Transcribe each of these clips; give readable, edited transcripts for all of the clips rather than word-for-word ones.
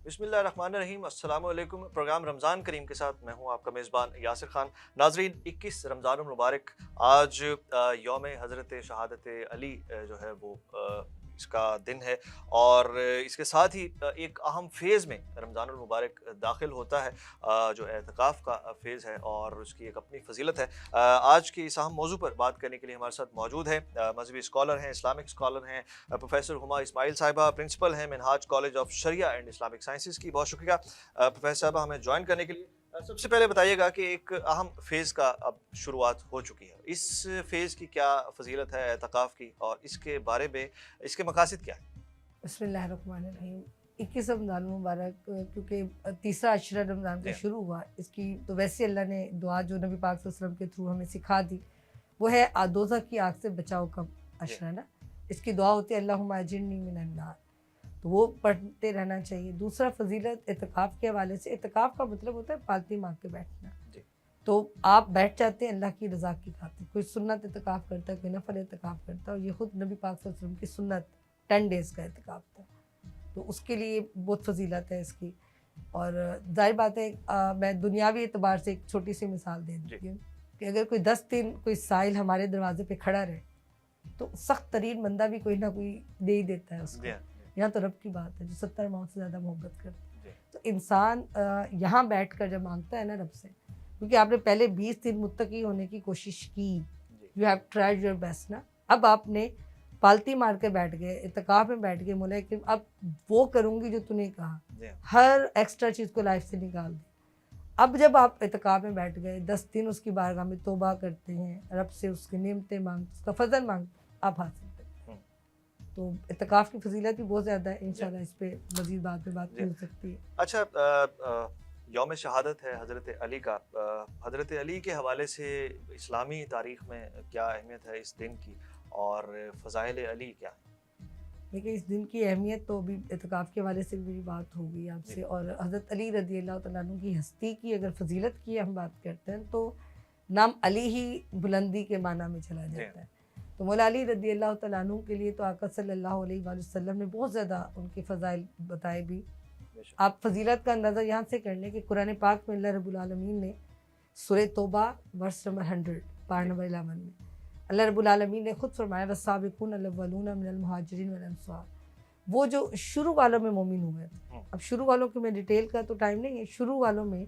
بسم اللہ الرحمن الرحیم، السلام علیکم۔ پروگرام رمضان کریم کے ساتھ میں ہوں آپ کا میزبان یاسر خان۔ ناظرین، 21 رمضان المبارک آج یوم حضرت شہادت علی جو ہے وہ اس کا دن ہے، اور اس کے ساتھ ہی ایک اہم فیز میں رمضان المبارک داخل ہوتا ہے جو اعتکاف کا فیز ہے، اور اس کی ایک اپنی فضیلت ہے۔ آج کے اس اہم موضوع پر بات کرنے کے لیے ہمارے ساتھ موجود ہیں مذہبی اسکالر ہیں، اسلامک اسکالر ہیں، پروفیسر ہما اسماعیل صاحبہ، پرنسپل ہیں Minhaj college of Shariah and Islamic sciences کی۔ بہت شکریہ پروفیسر صاحبہ ہمیں جوائن کرنے کے لیے۔ سب سے پہلے بتائیے گا کہ ایک اہم فیز کا اب شروعات ہو چکی ہے، اس فیز کی کیا فضیلت ہے اعتکاف کی، اور اس کے بارے میں اس کے مقاصد کیا ہیں؟ بسم اللہ الرحمن الرحیم۔ 21 رمضان مبارک کیونکہ تیسرا عشرہ رمضان کا جی شروع ہوا، اس کی تو ویسے اللہ نے دعا جو نبی پاک صلی اللہ علیہ وسلم کے تھرو ہمیں سکھا دی، وہ ہے دوزخ کی آگ سے بچاؤ کا جی عشرہ نا۔ اس کی دعا ہوتی ہے اللہم اجرنی من النار، تو وہ پڑھتے رہنا چاہیے۔ دوسرا فضیلت اعتکاف کے حوالے سے، اعتکاف کا مطلب ہوتا ہے پالتی مانگ کے بیٹھنا۔ جی تو آپ بیٹھ جاتے ہیں اللہ کی رضا کی خاطر، کوئی سنت اعتکاف کرتا ہے، کوئی نفل اعتکاف کرتا ہے، اور یہ خود نبی پاک صلی اللہ علیہ وسلم کی سنت 10 ڈیز کا اعتکاف تھا، تو اس کے لیے بہت فضیلت ہے اس کی۔ اور ظاہر بات ہے میں دنیاوی اعتبار سے ایک چھوٹی سی مثال دے دیتی ہوں کہ اگر کوئی 10 دن کوئی سائل ہمارے دروازے پہ کھڑا رہے تو سخت ترین بندہ بھی کوئی نہ کوئی دے ہی دیتا ہے اس کو۔ جی یہاں تو رب کی بات ہے جو 70 ماؤں سے زیادہ محبت کرتا ہے، جی تو انسان یہاں بیٹھ کر جب مانگتا ہے نا رب سے، کیونکہ آپ نے پہلے 20 دن متقی ہونے کی کوشش کی، you have tried your best نا، اب آپ نے پالتی مار کے بیٹھ گئے، اعتکاف میں بیٹھ گئے، مولا کہ اب وہ کروں گی جو تو نے کہا، جی ہر ایکسٹرا چیز کو لائف سے نکال دی۔ اب جب آپ اعتکاف میں بیٹھ گئے، 10 دن اس کی بارگاہ میں توبہ کرتے ہیں، رب سے اس کی نعمتیں مانگتے، اس کا فضل مانگتے، آپ حاصل کرتے ہیں۔ تو اعتکاف کی فضیلت بھی بہت زیادہ ہے، انشاءاللہ اس پہ مزید بات جی۔ ہو سکتی ہے۔ اچھا، یوم شہادت ہے حضرت علی کا، حضرت علی کے حوالے سے اسلامی تاریخ میں کیا اہمیت ہے اس دن کی، اور فضائل علی کیا ہیں؟ دیکھیں اس دن کی اہمیت تو ابھی اعتکاف کے حوالے سے میری بات ہو گئی آپ سے، اور حضرت علی رضی اللہ تعالیٰ عنہ کی ہستی کی اگر فضیلت کی ہم بات کرتے ہیں تو نام علی ہی بلندی کے معنی میں چلا جاتا ہے۔ تو مولا علی رضی اللہ تعالیٰ عنہ کے لیے تو آقا صلی اللہ علیہ وآلہ وسلم نے بہت زیادہ ان کے فضائل بتائے بھی۔ آپ فضیلت کا اندازہ یہاں سے کر لیں کہ قرآن پاک میں اللہ رب العالمین نے سورہ توبہ ورس نمبر 100 پارٹ نمبر 11 میں اللہ رب العالمین نے خود فرمایا والسابقون الاولون من المہاجرین والانصار، وہ جو شروع والوں میں مومن ہوئے تھے۔ اب شروع والوں کی میں ڈیٹیل کا تو ٹائم نہیں ہے، شروع والوں میں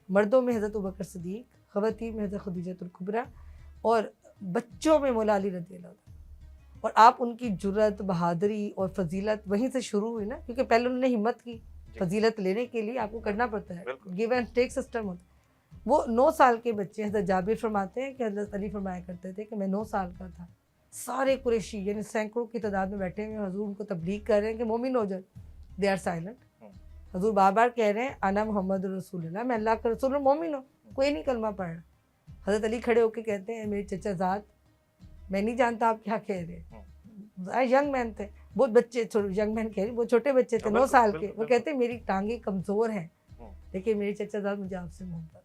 مردوں میں حضرت ابوبکر صدیق، خواتین میں حضرت خدیجہ الکبریٰ، اور بچوں میں مولا علی رضی اللہ عنہ۔ اور آپ ان کی جرأت، بہادری اور فضیلت وہیں سے شروع ہوئی نا، کیونکہ پہلے انہوں نے ہمت کی۔ فضیلت لینے کے لیے آپ کو کرنا پڑتا ہے، گیو اینڈ ٹیک سسٹم ہوتا ہے۔ وہ 9 سال کے بچے، حضرت جابر فرماتے ہیں کہ حضرت علی فرمایا کرتے تھے کہ میں 9 سال کا تھا، سارے قریشی یعنی سینکڑوں کی تعداد میں بیٹھے ہوئے، حضور ان کو تبلیغ کر رہے ہیں کہ مومن ہو جائے، دے آر سائلنٹ۔ حضور بار بار کہہ رہے ہیں انا محمد رسول اللہ، میں اللہ کا رسول ہوں، مومن ہوں، کوئی نہیں کلمہ پڑھ رہا۔ حضرت علی کھڑے ہو کے کہتے ہیں میرے چچا زاد، میں نہیں جانتا آپ کیا کہہ رہے ہیں۔ ینگ مین تھے، بہت بچے، ینگ مین کہہ رہے، وہ چھوٹے بچے تھے 9 سال کے، وہ کہتے ہیں میری ٹانگیں کمزور ہیں لیکن میرے چچا زاد مجھے آپ سے محبت ہے۔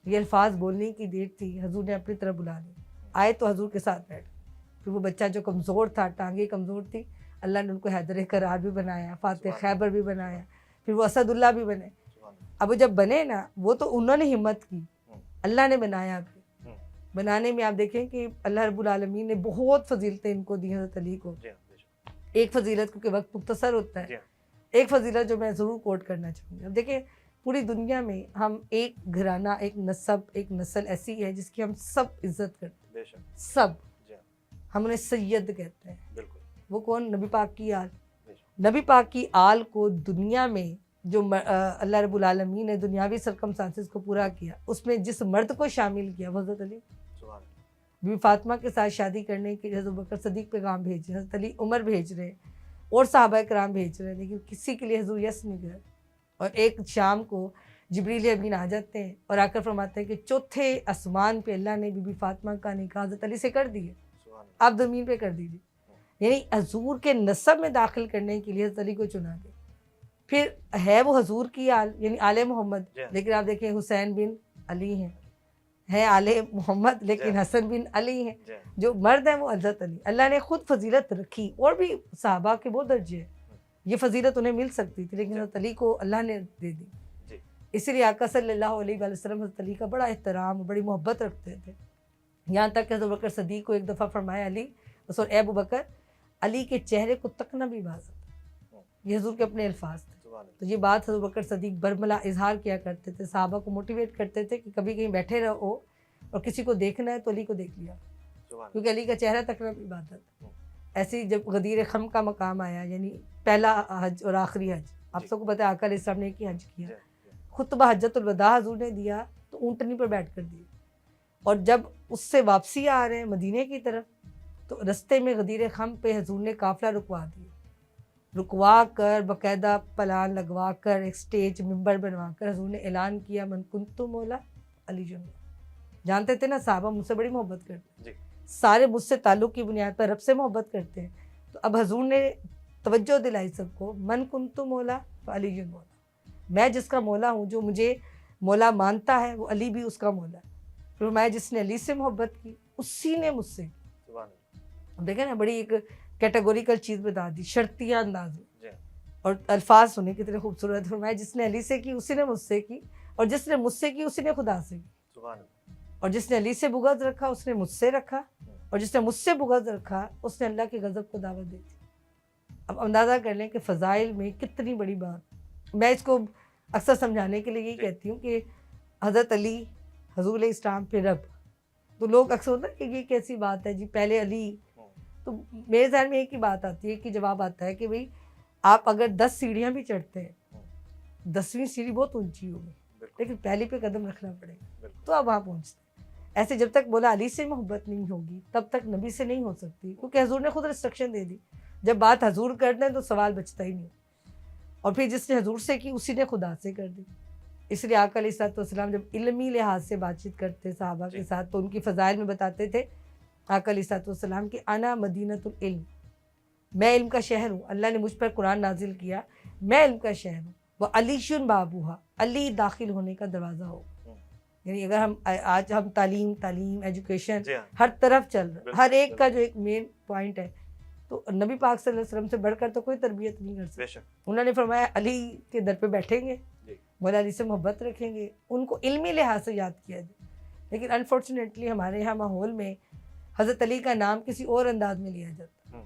یہ الفاظ بولنے کی دیر تھی، حضور نے اپنی طرف بلا لیا، آئے تو حضور کے ساتھ بیٹھ۔ پھر وہ بچہ جو کمزور تھا، ٹانگیں کمزور تھی، اللہ نے ان کو حیدر کرار بھی بنایا، فاتح خیبر بھی بنایا، پھر وہ اسد اللہ بھی بنے۔ اب وہ جب بنے نا، وہ تو انہوں نے ہمت کی، اللہ نے بنایا بھی۔ بنانے میں آپ دیکھیں کہ اللہ رب العالمین نے بہت فضیلتیں ان کو دی حضرت علی کو۔ ایک فضیلت، کیونکہ وقت مختصر ہوتا ہے، ایک فضیلت جو میں ضرور کوٹ کرنا چاہوں گی۔ اب دیکھیں پوری دنیا میں ہم ایک گھرانہ، ایک نسب، ایک نسل ایسی ہے جس کی ہم سب عزت کرتے ہیں، سب، ہم انہیں سید کہتے ہیں۔ وہ کون؟ نبی پاک کی آل۔ نبی پاک کی آل کو دنیا میں جو اللہ رب العالمین نے دنیاوی سرکمسٹانسز کو پورا کیا، اس میں جس مرد کو شامل کیا وہ حضرت علی۔ بی بی فاطمہ کے ساتھ شادی کرنے کے لیے حضرت بکر صدیق پیغام بھیج رہے، حضرت علی عمر بھیج رہے، اور صحابہ کرام بھیج رہے، لیکن کسی کے لیے حضور یس نہیں گئے۔ اور ایک شام کو جبریل امین آ جاتے ہیں اور آ کر فرماتے ہیں کہ چوتھے آسمان پہ اللہ نے بی بی فاطمہ کا نکاح حضرت علی سے کر دیا، آپ زمین پہ کر دیجیے۔ یعنی حضور کے نسب میں داخل کرنے کے لیے حضرت علی کو چنا گیا۔ پھر ہے وہ حضور کی آل یعنی آل محمد، لیکن آپ دیکھیں حسین بن علی ہیں، ہے آل محمد لیکن حسن بن علی ہیں، جو مرد ہیں وہ حضرت علی۔ اللہ نے خود فضیلت رکھی، اور بھی صحابہ کے بہت درجے ہیں، یہ فضیلت انہیں مل سکتی تھی لیکن حضرت علی کو اللہ نے دے دی. اسی لیے آقا صلی اللہ علیہ وآلہ وسلم حضرت علی کا بڑا احترام بڑی محبت رکھتے تھے. یہاں تک کہ حضرت بکر صدیق کو ایک دفعہ فرمایا علی اے ابو بکر علی کے چہرے کو تکنا بھی عبادت ہے. یہ حضور کے اپنے الفاظ تھے. تو یہ بات حضرت بکر صدیق برملا اظہار کیا کرتے تھے, صحابہ کو موٹیویٹ کرتے تھے کہ کبھی کہیں بیٹھے رہو اور کسی کو دیکھنا ہے تو علی کو دیکھ لیا, کیونکہ علی کا چہرہ تکنا بھی عبادت ہے. ایسے ہی جب غدیر خم کا مقام آیا, یعنی پہلا حج اور آخری حج, آپ سب کو پتہ ہے آقا علیہ السلام نے ایک ہی حج کیا, خطبہ حجۃ الوداع حضور نے دیا تو اونٹنی پر بیٹھ کر دی, اور جب اس سے واپسی آ رہے ہیں مدینے کی طرف تو رستے میں غدیر خم پہ حضور نے قافلہ رکوا دیا, رکوا کر باقاعدہ پلان لگوا کر ایک سٹیج ممبر بنوا کر حضور نے اعلان کیا من کنت مولا علی جن. جانتے تھے نا صحابہ مجھ سے بڑی محبت کرتے ہیں, سارے مجھ سے تعلق کی بنیاد پر رب سے محبت کرتے ہیں, تو اب حضور نے توجہ دلائی سب کو من کنت مولا علی جن مولا, میں جس کا مولا ہوں, جو مجھے مولا مانتا ہے وہ علی بھی اس کا مولا ہے. پھر میں جس نے علی سے محبت کی اسی نے مجھ سے, دیکھیں نا بڑی ایک کیٹیگوریکل چیز بتا دی, شرطیہ انداز میں, اور الفاظ سنے کتنے خوبصورت. فرمایا جس نے علی سے کی اسی نے مجھ سے کی, اور جس نے مجھ سے کی اسی نے خدا سے کی, اور جس نے علی سے بغض رکھا اس نے مجھ سے رکھا, اور جس نے مجھ سے بغض رکھا اس نے اللہ کے غضب کو دعوت دی. اب اندازہ کر لیں کہ فضائل میں کتنی بڑی بات. میں اس کو اکثر سمجھانے کے لیے یہی کہتی ہوں کہ حضرت علی حضور علیہ السلام پہ رب, تو لوگ اکثر ہوتا ہے کہ یہ کیسی بات ہے جی پہلے علی, تو میرے ذہن میں ایک ہی بات آتی ہے کہ جواب آتا ہے کہ بھئی آپ اگر 10 سیڑھیاں بھی چڑھتے ہیں 10ویں سیڑھی بہت اونچی ہوگی لیکن پہلی پہ قدم رکھنا پڑے گا تو آپ وہاں پہنچتے ہیں. ایسے جب تک مولا علی سے محبت نہیں ہوگی تب تک نبی سے نہیں ہو سکتی, کیونکہ حضور نے خود ریسٹرکشن دے دی, جب بات حضور کرتے ہیں تو سوال بچتا ہی نہیں, اور پھر جس نے حضور سے کی اسی نے خدا سے کر دی. اس لیے آقا علیہ السلام جب علمی لحاظ سے بات چیت کرتے صحابہ کے ساتھ تو ان کی فضائل میں بتاتے تھے آقا علیہ السلام کہ انا مدینۃ العلم, میں علم کا شہر ہوں, اللہ نے مجھ پر قرآن نازل کیا, میں علم کا شہر ہوں, وہ علی بابوہا, علی داخل ہونے کا دروازہ ہو. یعنی اگر ہم آج ہم تعلیم ایجوکیشن ہر طرف چل رہا ہے, ہر ایک کا جو ایک مین پوائنٹ ہے, تو نبی پاک صلی اللہ علیہ وسلم سے بڑھ کر تو کوئی تربیت نہیں کر سکتا. انہوں نے فرمایا علی کے در پہ بیٹھیں گے, مولا علی سے محبت رکھیں گے, ان کو علمی لحاظ سے یاد کیا جائے. لیکن انفارچونیٹلی ہمارے یہاں ماحول میں حضرت علی کا نام کسی اور انداز میں لیا جاتا ہے,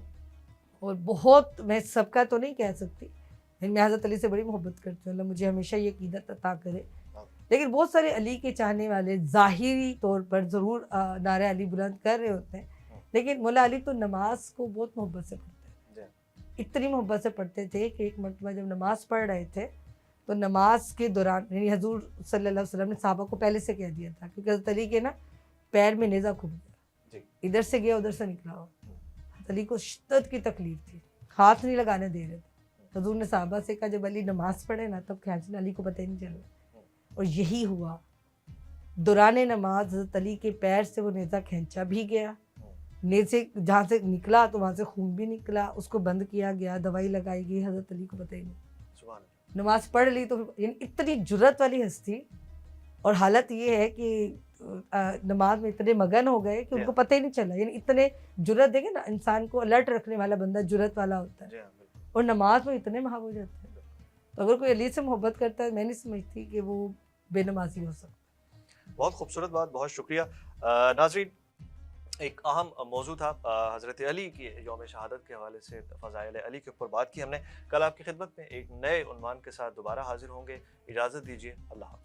اور بہت, میں سب کا تو نہیں کہہ سکتی, میں حضرت علی سے بڑی محبت کرتی ہوں, اللہ مجھے ہمیشہ یہ عقیدت عطا کرے. لیکن بہت سارے علی کے چاہنے والے ظاہری طور پر ضرور نعرہ علی بلند کر رہے ہوتے ہیں, لیکن مولا علی تو نماز کو بہت محبت سے پڑھتے ہیں, اتنی محبت سے پڑھتے تھے کہ ایک مرتبہ جب نماز پڑھ رہے تھے تو نماز کے دوران, یعنی حضور صلی اللہ علیہ وسلم نے صحابہ کو پہلے سے کہہ دیا تھا, کیونکہ حضرت علی کے نا پیر میں نیزہ کھب گیا, ادھر سے گیا ادھر سے نکلا ہو. حضرت علی کو شدت کی تکلیف تھی, ہاتھ نہیں لگانے دے رہے تھے. حضور نے صحابہ سے کہا جب علی نماز پڑھے نا تب کھینچنا, علی کو پتہ ہی نہیں چل رہا. اور یہی ہوا, دوران نماز حضرت علی کے پیر سے وہ نیزہ کھینچا بھی گیا, نیزے جہاں سے نکلا تو وہاں سے خون بھی نکلا, اس کو بند کیا گیا, دوائی لگائی گئی, حضرت علی کو پتہ ہی نہیں. نماز پڑھ لی تو یعنی اتنی جرت والی ہستی, اور حالت یہ ہے کہ نماز میں اتنے مگن ہو گئے کہ ان کو پتہ ہی نہیں چلا. یعنی اتنے جرت, دیکھیں نا انسان کو الرٹ رکھنے والا بندہ جرت والا ہوتا ہے, اور نماز میں اتنے محو ہو جاتے ہیں. تو اگر کوئی علی سے محبت کرتا ہے, میں نہیں سمجھتی کہ وہ بے نمازی ہو سکتا. بہت خوبصورت بات, بہت شکریہ. ناظرین, ایک اہم موضوع تھا حضرت علی کی یوم شہادت کے حوالے سے, فضائل علی کے اوپر بات کی ہم نے. کل آپ کی خدمت میں ایک نئے عنوان کے ساتھ دوبارہ حاضر ہوں گے. اجازت دیجیے, اللہ حافظ.